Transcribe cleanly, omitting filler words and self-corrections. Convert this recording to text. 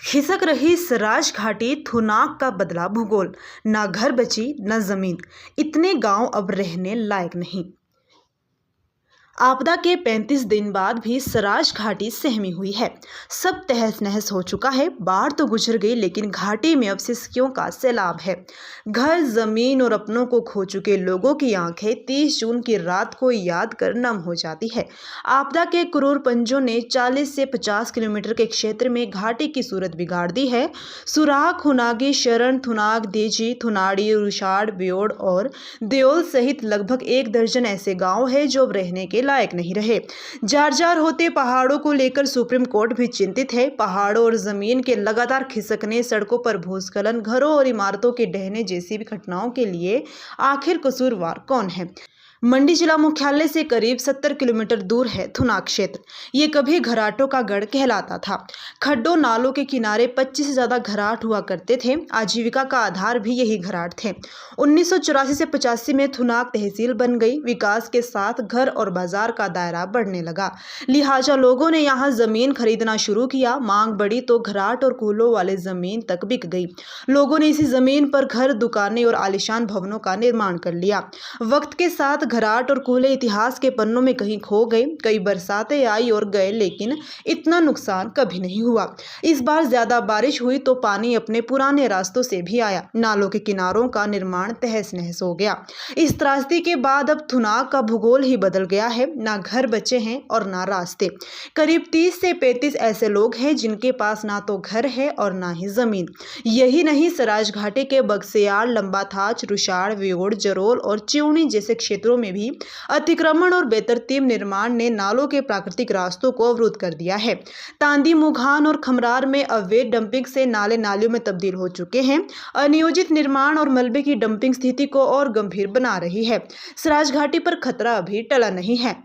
खिसक रही सराज घाटी, थुनाग का बदला भूगोल। ना घर बची न जमीन, इतने गांव अब रहने लायक नहीं। आपदा के 35 दिन बाद भी सराज घाटी सहमी हुई है। सब तहस नहस हो चुका है। बाढ़ तो गुजर गई, लेकिन घाटी में अब सिसकियों का सैलाब है। घर, जमीन और अपनों को खो चुके लोगों की आंखें 30 जून की रात को याद कर नम हो जाती है। आपदा के क्रूर पंजों ने 40 से 50 किलोमीटर के क्षेत्र में घाटी की सूरत बिगाड़ दी है। सुराग, हुनागी, शरण, थुनाग, देजी, थुनाड़ी, रुशाड़, ब्योड़ और देओल सहित लगभग 1 दर्जन ऐसे गांव हैं जो अब रहने के लायक नहीं रहे। जार जार होते पहाड़ों को लेकर सुप्रीम कोर्ट भी चिंतित है। पहाड़ों और जमीन के लगातार खिसकने, सड़कों पर भूस्खलन, घरों और इमारतों के ढहने जैसी भी घटनाओं के लिए आखिर कसूरवार कौन है? मंडी जिला मुख्यालय से करीब 70 किलोमीटर दूर है थुनाग क्षेत्र। ये कभी घराटों का गढ़ कहलाता था। खड्डों, नालों के किनारे 25 से ज्यादा घराट हुआ करते थे। आजीविका का आधार भी यही घराट थे। 1984 से 85 में थुनाग तहसील बन गई। विकास के साथ घर और बाजार का दायरा बढ़ने लगा, लिहाजा लोगों ने यहाँ जमीन खरीदना शुरू किया। मांग बढ़ी तो घराट और कूलों वाले जमीन तक बिक गई। लोगों ने इसी जमीन पर घर, दुकानें और आलीशान भवनों का निर्माण कर लिया। वक्त के साथ घराट और कूले इतिहास के पन्नों में कहीं खो गए। कई बरसातें आई और गए, लेकिन इतना नुकसान कभी नहीं हुआ। इस बार ज्यादा बारिश हुई तो पानी अपने पुराने रास्तों से भी आया। नालों के किनारों का निर्माण तहस नहस हो गया। इस त्रासदी के बाद अब थुनाग का भूगोल ही बदल गया है। ना घर बचे हैं और ना रास्ते। करीब 30 से 35 ऐसे लोग हैं जिनके पास ना तो घर है और ना ही जमीन। यही नहीं, सराज घाटी के बगसेयार, लंबाथाच, रुशाड़, व्योड़, जरोल और चिउनी जैसे क्षेत्रों में भी अतिक्रमण और बेतरतीब निर्माण ने नालों के प्राकृतिक रास्तों को अवरुद्ध कर दिया है। तांदी, मुघान और खमरार में अवैध डंपिंग से नाले नालियों में तब्दील हो चुके हैं। अनियोजित निर्माण और मलबे की डंपिंग स्थिति को और गंभीर बना रही है। सराज घाटी पर खतरा अभी टला नहीं है।